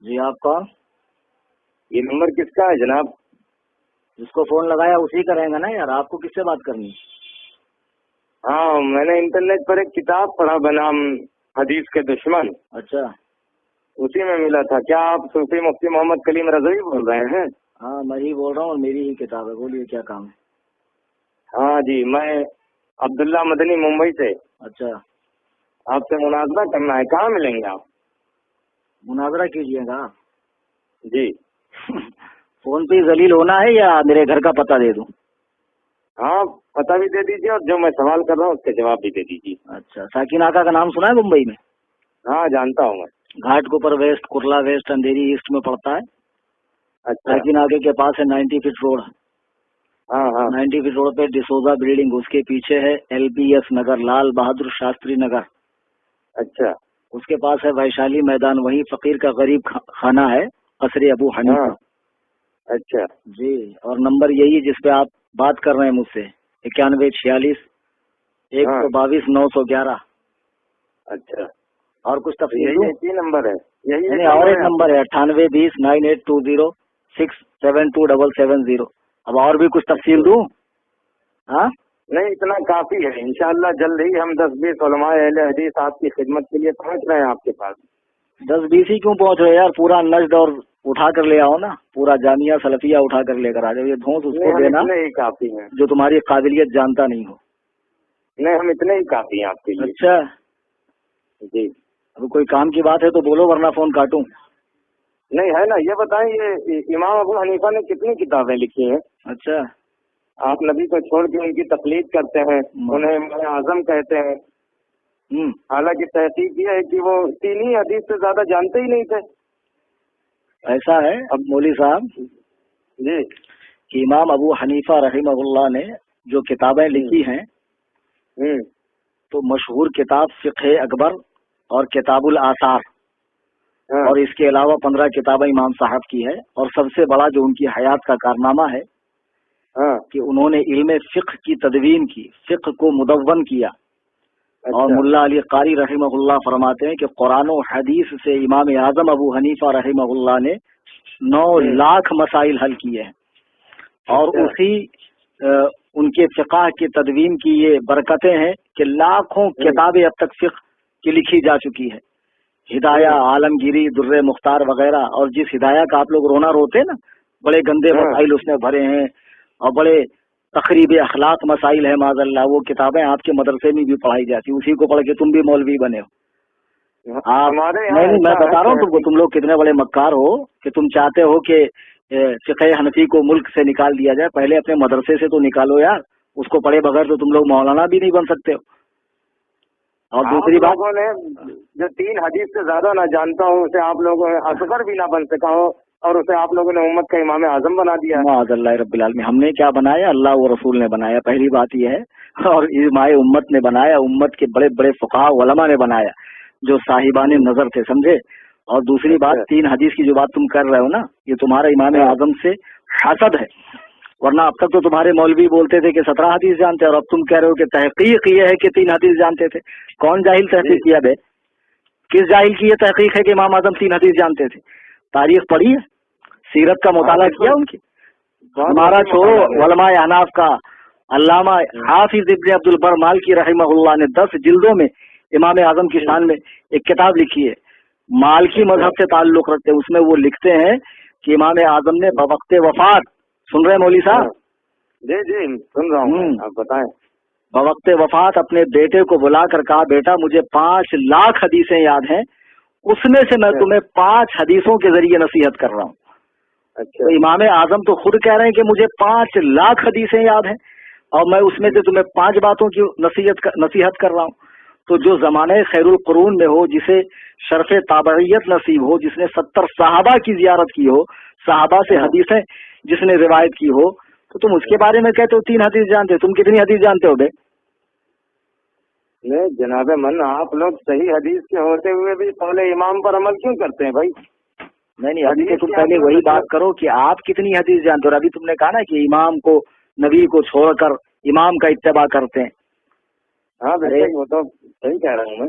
جی آپ کون؟ یہ نمبر کس کا ہے جناب؟ جس کو فون لگایا اسی کا رہے گا نا یار، آپ کو کس سے بات کرنی؟ ہاں، میں نے انٹرنیٹ پر ایک کتاب پڑھا بنام حدیث کے دشمن، اچھا، اسی میں ملا تھا۔ کیا آپ صوفی مفتی محمد کلیم رضوی بول رہے ہیں؟ ہاں میں ہی بول رہا ہوں اور میری ہی کتاب ہے، بولیے کیا کام ہے؟ ہاں جی، میں عبداللہ مدنی ممبئی سے۔ اچھا، آپ سے مناظرہ کرنا ہے، کہاں ملیں گے آپ؟ مناظرہ کیجیے گا؟ جی فون پہ ذلیل ہونا ہے یا میرے گھر کا پتہ دے دوں؟ ہاں، پتہ بھی دے دیجیے اور جو میں سوال کر رہا ہوں اس کے جواب بھی دے دیجیے۔ اچھا، ساکن آقا کا نام سنا ہے ممبئی میں؟ ہاں جانتا ہوں میں۔ گھاٹ کے اوپر ویسٹ، کرلا ویسٹ، اندھیری ایسٹ میں پڑتا ہے۔ اچھا، ساکن آقے کے پاس ہے 90 فٹ روڈ۔ ہاں ہاں 90 فٹ روڈ پہ ڈسوزا بلڈنگ، اس کے پیچھے ہے LBS نگر، لال بہادر شاستری نگر۔ اچھا اس کے پاس ہے ویشالی میدان، وہیں فقیر کا غریب خانہ ہے، قصر ابو حنیفہ۔ ہاں اچھا جی، اور نمبر یہی ہے جس پہ آپ بات کر رہے ہیں مجھ سے، 9146 122 911۔ اچھا، اور کچھ تفصیل دوں؟ یہی نمبر ہے؟ یہی اور ایک نمبر ہے 9820 9820 67270۔ اب اور بھی کچھ تفصیل دوں؟ ہاں نہیں، اتنا کافی ہے۔ انشاءاللہ جلد ہی ہم 10-20 علماء اہل حدیث آپ کی خدمت کے لیے پہنچ رہے ہیں آپ کے پاس۔ 10-20 ہی کیوں پہنچ رہے یار؟ پورا نجد اور اٹھا کر لے آؤ نا، پورا جامعہ سلفیہ اٹھا کر لے کر آ جاؤ۔ یہ دھونس اس کو دینا اتنے ہی کافی ہیں جو تمہاری قابلیت جانتا نہیں ہو۔ نہیں، ہم اتنے ہی کافی ہیں آپ کے لیے۔ اچھا جی، اب کوئی کام کی بات ہے تو بولو ورنہ فون کاٹوں۔ نہیں ہے نا، یہ بتائیں یہ امام ابو حنیفہ نے کتنی کتابیں لکھی ہیں؟ اچھا، آپ نبی کو چھوڑ کے ان کی تقلید کرتے ہیں، انہیں امام اعظم کہتے ہیں، حالانکہ تحقیق یہ ہے کہ وہ 3 ہی حدیث سے زیادہ جانتے ہی نہیں تھے۔ ایسا ہے اب مولوی صاحب جی کہ امام ابو حنیفہ رحمہ اللہ نے جو کتابیں لکھی ہیں تو مشہور کتاب فقہ اکبر اور کتاب الآثار، اور اس کے علاوہ 15 کتابیں امام صاحب کی ہے، اور سب سے بڑا جو ان کی حیات کا کارنامہ ہے کہ انہوں نے علم فقہ کی تدوین کی، فقہ کو مدون کیا۔ اور ملا علی قاری رحمہ اللہ فرماتے ہیں کہ قرآن و حدیث سے امام اعظم ابو حنیفہ رحمہ اللہ نے 9 لاکھ مسائل حل کیے ہیں، اور اسی ان کے فقہ کی تدوین کی یہ برکتیں ہیں کہ لاکھوں کتابیں اب تک فقہ کی لکھی جا چکی ہے۔ ہدایہ، عالمگیری، در مختار وغیرہ، اور جس ہدایہ کا آپ لوگ رونا روتے ہیں نا، بڑے گندے مسائل اس نے بھرے ہیں اور بڑے تقریب اخلاق مسائل ہے، معاذ اللہ، وہ کتابیں آپ کے مدرسے میں بھی پڑھائی جاتی، اسی کو پڑھ کے تم بھی مولوی بنے ہو۔ نہیں، میں بتا رہا ہوں تم لوگ کتنے بڑے مکار ہو کہ تم چاہتے ہو کہ فقہ حنفی کو ملک سے نکال دیا جائے۔ پہلے اپنے مدرسے سے تو نکالو یار، اس کو پڑھے بغیر تو تم لوگ مولانا بھی نہیں بن سکتے ہو۔ اور دوسری بات، لوگوں نے جو 3 حدیث سے زیادہ نہ جانتا ہوں اسے آپ لوگوں نے اصغر بھی نہ بن سکا ہو، اور اسے آپ لوگوں نے امت کا امام اعظم بنا دیا۔ معاذ اللہ رب العالمین، ہم نے کیا بنایا؟ اللہ و رسول نے بنایا، پہلی بات یہ ہے، اور امام امت نے بنایا، امت کے بڑے بڑے فقہاء علماء نے بنایا جو صاحبان نظر تھے، سمجھے؟ اور دوسری بات، 3 حدیث کی جو بات تم کر رہے ہو نا، یہ تمہارا امام اعظم سے حسد ہے، ورنہ اب تک تو تمہارے مولوی بولتے تھے کہ 17 حدیث جانتے ہیں، اور اب تم کہہ رہے ہو کہ تحقیق یہ ہے کہ 3 حدیث جانتے تھے۔ کون جاہل تحقیق کیا بے؟ کس جاہل کی یہ تحقیق ہے کہ امام اعظم 3 حدیث جانتے تھے؟ تاریخ پڑھی ہے؟ سیرت کا مطالعہ کیا ان کی؟ ہمارا چھوڑو، علماء احناف کا علامہ حافظ ابن عبد البر مالکی رحمہ اللہ نے 10 جلدوں میں امام اعظم کی شان میں ایک کتاب لکھی ہے، مالکی مذہب سے تعلق رکھتے ہیں۔ اس میں وہ لکھتے ہیں کہ امام اعظم نے بوقت وفات، سن رہے ہیں مولوی صاحب؟ جی جی سن رہا ہوں، آپ بتائیں۔ بوقت وفات اپنے بیٹے کو بلا کر کہا، بیٹا مجھے 5 لاکھ حدیثیں یاد ہیں، اس میں سے میں تمہیں 5 حدیثوں کے ذریعے نصیحت کر رہا ہوں۔ تو امام اعظم تو خود کہہ رہے ہیں کہ مجھے 5 لاکھ حدیثیں یاد ہیں، اور میں اس میں سے تمہیں 5 باتوں کی نصیحت کر رہا ہوں۔ تو جو زمانہ خیر القرون میں ہو، جسے شرف تابعیت نصیب ہو، جس نے 70 صحابہ کی زیارت کی ہو، صحابہ سے حدیثیں جس نے روایت کی ہو، تو تم اس کے بارے میں کہتے ہو 3 حدیث جانتے ہو؟ تم کتنی حدیث جانتے ہو بے؟ نہیں جناب من، آپ لوگ صحیح حدیث کے ہوتے ہوئے بھی قول امام پر عمل کیوں کرتے ہیں بھائی؟ نہیں، ابھی تو تم پہلے وہی بات کرو کہ آپ کتنی حدیث جانتے ہو۔ ابھی تم نے کہا نا کہ امام کو، نبی کو چھوڑ کر امام کا اتباع کرتے ہیں۔ ہاں وہ تو صحیح کہہ رہا ہوں میں۔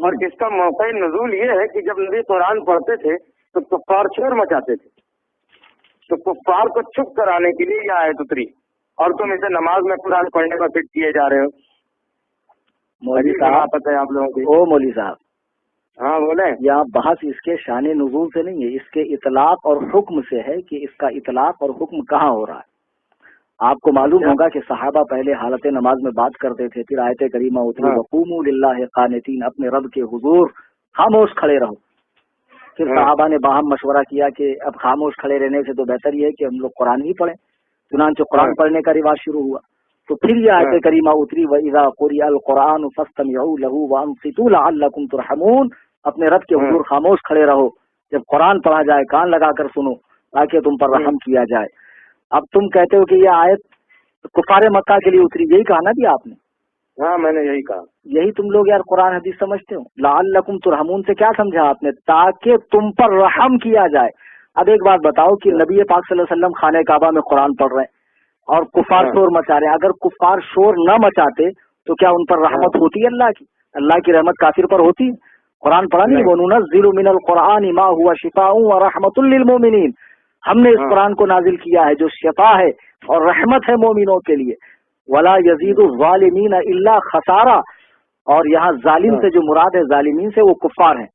اور اس کا موقع نزول یہ ہے کہ جب نبی قرآن پڑھتے تھے تو کفار شور مچاتے تھے، تو کفار کو چپ کرانے کے لیے یہ آیت اتری، اور تم اسے نماز میں قرآن پڑھنے کا فٹ کیے جا رہے ہو۔ مولوی صاحب پتہ ہے آپ لوگوں کی؟ او مولوی صاحب، ہاں بولیں۔ یہاں بحث اس کے شان نزول سے نہیں ہے، اس کے اطلاق اور حکم سے ہے کہ اس کا اطلاق اور حکم کہاں ہو رہا ہے۔ آپ کو معلوم ہوگا کہ صحابہ پہلے حالت نماز میں بات کرتے تھے، پھر آیت کریمہ اتری وقوموا للہ قانتین، اپنے رب کے حضور خاموش کھڑے رہو۔ پھر صحابہ نے باہم مشورہ کیا کہ اب خاموش کھڑے رہنے سے تو بہتر یہ ہے کہ ہم لوگ قرآن ہی پڑھیں، چنانچہ قرآن پڑھنے کا رواج شروع ہوا۔ تو پھر یہ آیت کریمہ اتری وَإِذَا قُرِئَ الْقُرْآنُ فَاسْتَمِعُوا لَهُ وَأَنصِتُوا لَعَلَّكُمْ تُرْحَمُونَ، اپنے رب کے حضور خاموش کھڑے رہو، جب قرآن پڑھا جائے کان لگا کر سنو تاکہ تم پر رحم کیا جائے۔ اب تم کہتے ہو کہ یہ آیت کفار مکہ کے لیے اتری، یہی کہا نا جی آپ نے؟ ہاں میں نے یہی کہا۔ یہی تم لوگ یار قرآن حدیث سمجھتے ہو۔ لعلکم ترحمون سے کیا سمجھا آپ نے؟ تاکہ تم پر رحم کیا جائے۔ اب ایک بات بتاؤ کہ نبی پاک صلی اللہ علیہ وسلم خانہ کعبہ میں قرآن پڑھ رہے ہیں اور کفار شور مچا رہے ہیں، اگر کفار شور نہ مچاتے تو کیا ان پر رحمت ہوتی ہے اللہ کی؟ اللہ کی رحمت کافر پر ہوتی ہے؟ قرآن پڑھا نہیں، وَنُنَزِّلُ مِنَ الْقُرْآنِ مَا هُوَ شِفَاءٌ وَرَحْمَةٌ لِّلْمُؤْمِنِينَ، ہم نے اس قرآن کو نازل کیا ہے جو شفا ہے اور رحمت ہے مومنوں کے لیے۔ وَلَا يَزِيدُ الظَّالِمِينَ إِلَّا خَسَارًا، اور یہاں ظالم سے جو مراد ہے ظالمین سے وہ کفار ہیں،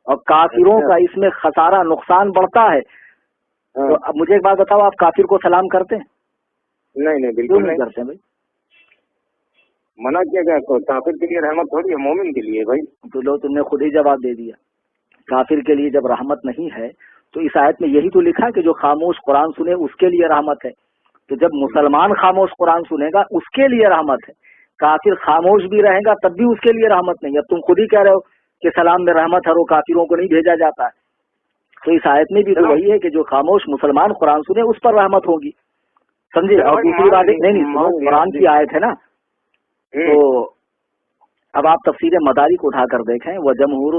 اور کافروں کا اس میں خسارہ نقصان بڑھتا ہے۔ تو اب مجھے ایک بات بتاؤ، آپ کافر کو سلام کرتے ہیں؟ نہیں بالکل نہیں کرتے بھائی، منع کیا گیا۔ کافر کے لیے رحمت تھوڑی ہے، مومن کے لیے بھائی۔ تو لو تم نے خود ہی جواب دے دیا، کافر کے لیے جب رحمت نہیں ہے تو اس آیت میں یہی تو لکھا ہے کہ جو خاموش قرآن سنے اس کے لیے رحمت ہے۔ تو جب مسلمان خاموش قرآن سنے گا اس کے لیے رحمت ہے، کافر خاموش بھی رہے گا تب بھی اس کے لیے رحمت نہیں۔ اب تم خود ہی کہہ رہے ہو کہ سلام میں رحمت ہے اور کافروں کو نہیں بھیجا جاتا ہے، تو اس آیت میں بھی تو وہی ہے کہ جو خاموش مسلمان قرآن سنے اس پر رحمت ہوگی، سمجھے؟ اور دوسری بات نہیں، قرآن کی آیت ہے نا، تو اب آپ تفسیر مدارک اٹھا کر دیکھیں، وہ جمہور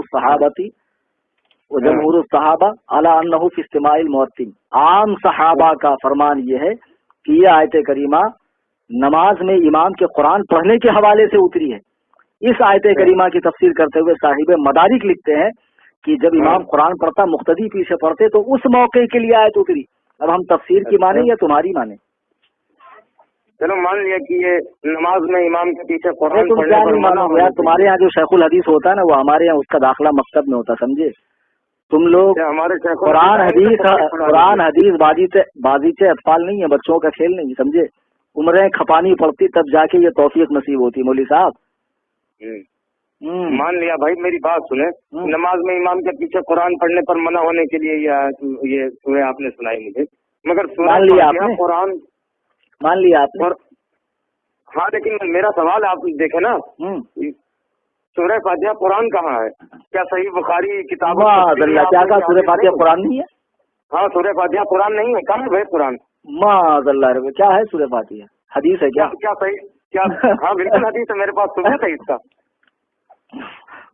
الصحابہ علی انہ فی استماع المؤذن، عام صحابہ کا فرمان یہ ہے کہ یہ آیت کریمہ نماز میں امام کے قرآن پڑھنے کے حوالے سے اتری ہے۔ اس آیت کریمہ کی تفسیر کرتے ہوئے صاحب مدارک لکھتے ہیں کہ جب امام قرآن پڑھتا مقتدی پیچھے پڑھتے تو اس موقع کے لیے آیت اتری۔ اب ہم تفسیر کی مانیں یا تمہاری مانیں؟ چلو مان لیا کہ یہ نماز میں امام کے پیچھے قرآن تم کیا نہیں مانو یار، تمہارے یہاں جو شیخ الحدیث ہوتا ہے نا وہ ہمارے یہاں اس کا داخلہ مکتب میں ہوتا، سمجھے؟ تم لوگ ہمارے قرآن حدیث بازیچے اطفال نہیں ہے، بچوں کا کھیل نہیں، سمجھے؟ عمریں کھپانی پڑتی تب جا کے یہ توفیق نصیب ہوتی۔ مولوی صاحب مان لیا بھائی، میری بات سنیں، نماز میں امام کے پیچھے قرآن پڑھنے پر منع ہونے کے لیے یہ سورہ آپ نے سنائی مجھے، مگر سورہ قرآن مان لیا آپ نے؟ ہاں لیکن میرا سوال آپ دیکھیں نا، سورہ فاتحہ قرآن کہاں ہے؟ کیا صحیح بخاری کتاب کیا کہا سورہ فاتحہ قرآن نہیں ہے؟ ہاں سورہ فاتحہ قرآن نہیں ہے، کہاں ہے بھائی قرآن؟ معاذ اللہ، کیا ہے سورہ فاتحہ؟ حدیث ہے کیا؟ کیا صحیح کیا؟ ہاں بالکل حدیث ہے، میرے پاس ثبوت ہے اس کا۔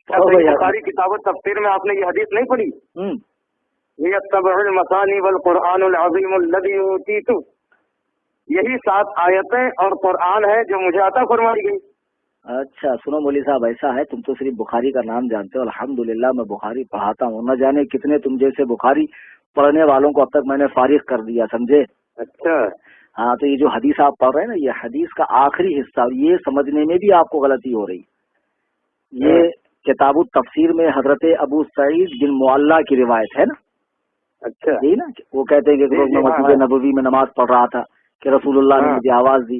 صحیح بخاری کتاب تفسیر میں آپ نے یہ حدیث نہیں پڑھی؟ یہ السبع المثانی والقرآن العظیم الذی اوتیت، یہی 7 آیتیں اور قرآن ہے جو مجھے عطا فرمائی گئی۔ اچھا سنو مولوی صاحب، ایسا ہے تم تو صرف بخاری کا نام جانتے ہو، الحمدللہ میں بخاری پڑھاتا ہوں، نہ جانے کتنے تم جیسے بخاری پڑھنے والوں کو اب تک میں نے فارغ کر دیا، سمجھے؟ اچھا ہاں، تو یہ جو حدیث آپ پڑھ رہے ہیں نا، یہ حدیث کا آخری حصہ، اور یہ سمجھنے میں بھی آپ کو غلطی ہو رہی۔ یہ کتاب التفسیر میں حضرت ابو سعید بن معلہ کی روایت ہے نا۔ اچھا یہی نا، وہ کہتے ہیں کہ ایک روز میں مسجد نبوی میں نماز پڑھ رہا تھا کہ رسول اللہ نے مجھے آواز دی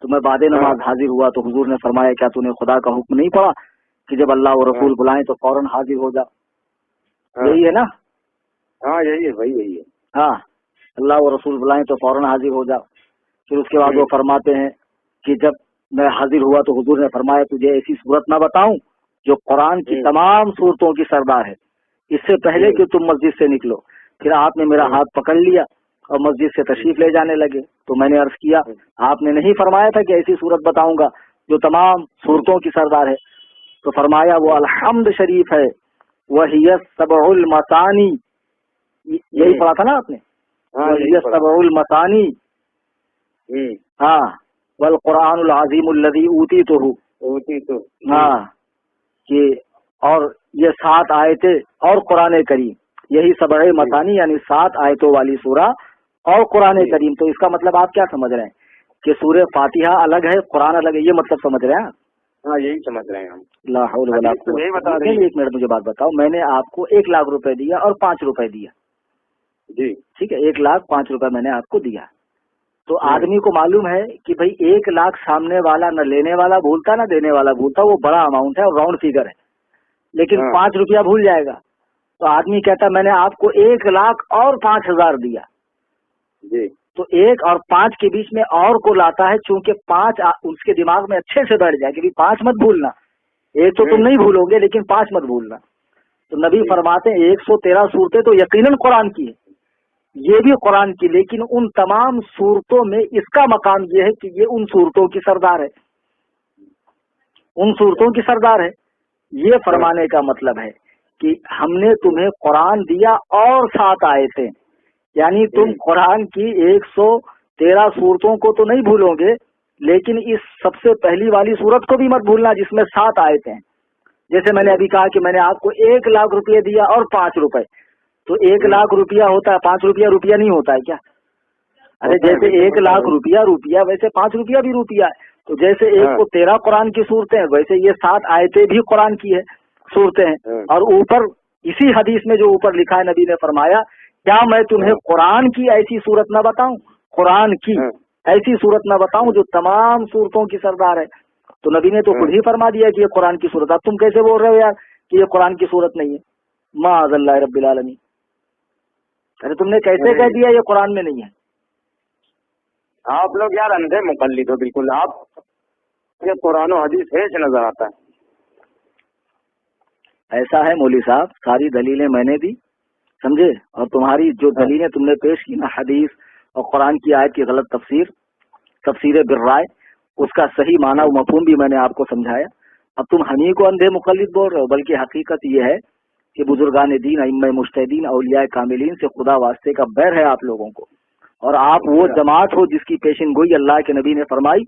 تو میں بعد نماز حاضر ہوا تو حضور نے فرمایا کیا تو نے خدا کا حکم نہیں پڑھا کہ جب اللہ و رسول بلائیں تو فوراً حاضر ہو جا؟ یہی ہے نا؟ ہاں یہی ہے بھائی، یہی ہے۔ ہاں، اللہ و رسول بلائیں تو فوراً حاضر ہو جا۔ پھر اس کے بعد وہ فرماتے ہیں کہ جب میں حاضر ہوا تو حضور نے فرمایا تجھے ایسی صورت نہ بتاؤں جو قرآن کی تمام صورتوں کی سردار ہے، اس سے پہلے کہ تم مسجد سے نکلو۔ پھر آپ نے میرا ہاتھ پکڑ لیا اور مسجد سے تشریف لے جانے لگے تو میں نے عرض کیا آپ نے نہیں فرمایا تھا کہ ایسی صورت بتاؤں گا جو تمام صورتوں کی سردار ہے؟ تو فرمایا وہ الحمد شریف ہے، وہی السبع المثانی، یہی پڑھا تھا نا آپ نے؟ وہی السبع المثانی، ہاں، والقرآن العظیم الذی اوتیتہ، ہاں، کہ اور یہ 7 آیتیں اور قرآن کریم، یہی سبع مثانی یعنی 7 آیتوں والی سورہ اور قرآن کریم. تو اس کا مطلب آپ کیا سمجھ رہے ہیں کہ سورہ فاتحہ الگ ہے قرآن الگ ہے، یہ مطلب سمجھ رہے ہیں؟ ہاں یہی سمجھ رہے ہیں ہم. لا حول ولا قوت. ایک منٹ مجھے بات بتاؤ، میں نے آپ کو 1 لاکھ روپے دیا اور 5 روپے دیا جی، ٹھیک ہے، 1,05,000 روپے میں نے آپ کو دیا. تو آدمی کو معلوم ہے کہ بھائی 1 لاکھ سامنے والا نہ لینے والا بھولتا نہ دینے والا بھولتا، وہ بڑا اماؤنٹ ہے اور راؤنڈ فگر ہے، لیکن 5 روپیہ بھول جائے گا. تو آدمی کہتا میں نے آپ کو 1 لاکھ اور 5,000 دیا جی. تو 1 اور 5 کے بیچ میں اور کو لاتا ہے، چونکہ 5 اس کے دماغ میں اچھے سے بیٹھ جائے کہ 5 مت بھولنا. 1 تو تم نہیں بھولو گے لیکن 5 مت بھولنا. تو نبی فرماتے ہیں 113 صورتیں تو یقیناً قرآن کی ہے، یہ بھی قرآن کی، لیکن ان تمام صورتوں میں اس کا مقام یہ ہے کہ یہ ان صورتوں کی سردار ہے، ان صورتوں کی سردار ہے. یہ فرمانے کا مطلب ہے کہ ہم نے تمہیں قرآن دیا اور 7 آیتیں، یعنی تم قرآن کی 113 صورتوں کو تو نہیں بھولو گے، لیکن اس سب سے پہلی والی صورت کو بھی مت بھولنا جس میں 7 آیتیں ہیں. جیسے میں نے ابھی کہا کہ میں نے آپ کو 1 لاکھ روپے دیا اور 5 روپے، تو 1 لاکھ روپیہ ہوتا ہے، 5 روپیہ روپیہ نہیں ہوتا ہے کیا؟ ارے جیسے 1 لاکھ روپیہ روپیہ ویسے 5 روپیہ بھی روپیہ ہے. تو جیسے 113 قرآن کی صورتیں ہیں ویسے یہ 7 آیتیں بھی قرآن کی ہے صورتیں ہیں. اور اوپر اسی حدیث میں جو اوپر لکھا ہے نبی نے فرمایا کیا میں تمہیں قرآن کی ایسی صورت نہ بتاؤں، قرآن کی ایسی صورت نہ بتاؤں جو تمام صورتوں کی سردار ہے. تو نبی نے تو خود ہی فرما دیا کہ یہ قرآن کی صورت. اب تم کیسے بول رہے ہو یار کہ یہ قرآن کی صورت نہیں ہے؟ معاذ اللہ رب العالمین. ارے تم نے کیسے کہہ دیا یہ قرآن میں نہیں ہے؟ آپ لوگ یار اندھے مقلد ہو بالکل. آپ یہ قرآن و حدیث ہے سے نظر آتا ہے. ایسا ہے مولوی صاحب، ساری دلیلیں میں نے دی سمجھے، اور تمہاری جو دلیلیں تم نے پیش کی نا حدیث اور قرآن کی آیت کی غلط تفسیر بالرائے، اس کا صحیح معنی و مفہوم بھی میں نے آپ کو سمجھایا. اب تم ہمیں کو اندھے مقلد بول رہے ہو، بلکہ حقیقت یہ ہے کہ بزرگان دین، ائمہ مجتہدین، اولیاء کاملین سے خدا واسطے کا بیر ہے آپ لوگوں کو. اور آپ وہ جماعت ہو جس کی پیشن گوئی اللہ کے نبی نے فرمائی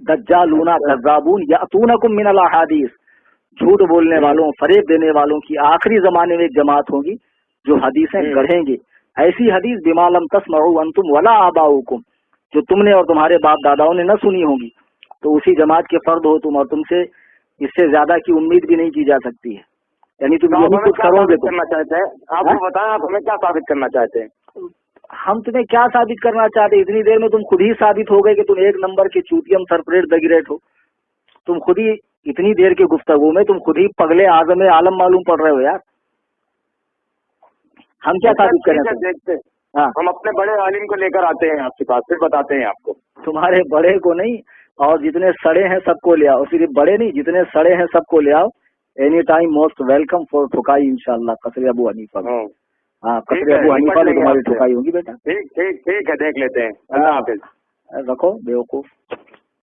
دجالون کذابون یاتونکم من الاحادیث، جھوٹ بولنے والوں، فریب دینے والوں کی آخری زمانے میں ایک جماعت ہوگی جو حدیثیں گڑھیں گے، ایسی حدیث بما لم تسمعوا انتم ولا آباؤکم، جو تم نے اور تمہارے باپ داداؤں نے نہ سنی ہوگی. تو اسی جماعت کے فرد ہو تم، اور تم سے اس سے زیادہ کی امید بھی نہیں کی جا سکتی ہے. یعنی تم یہی کچھ کرو گے. آپ کو بتائیں آپ ہمیں کیا ثابت کرنا چاہتے ہیں؟ ہم تمہیں کیا ثابت کرنا چاہتے ہیں؟ اتنی دیر میں تم خود ہی ثابت ہو گئے کہ تم 1 نمبر کے چوتیم سرپریٹ دگریٹ ہو. تم خود ہی اتنی دیر کے گفتگو میں تم خود ہی پگلے اعظم عالم معلوم پڑ رہے ہو یار. ہم کیا ثابت کریں؟ دیکھتے ہم اپنے بڑے عالم کو لے کر آتے ہیں آپ کے پاس، پھر بتاتے ہیں آپ کو. تمہارے بڑے کو نہیں، اور جتنے سڑے ہیں سب کو لے آؤ. صرف بڑے نہیں، جتنے سڑے ہیں سب کو لے آؤ. Any time most welcome for ٹھکائی انشاءاللہ. قصر ابو حنیفہ. ہاں قصر ابو حنیفہ میں تمہاری ٹھکائی ہوگی بیٹا. ٹھیک ہے دیکھ لیتے ہیں. اللہ حافظ. رکھو بیوقوف.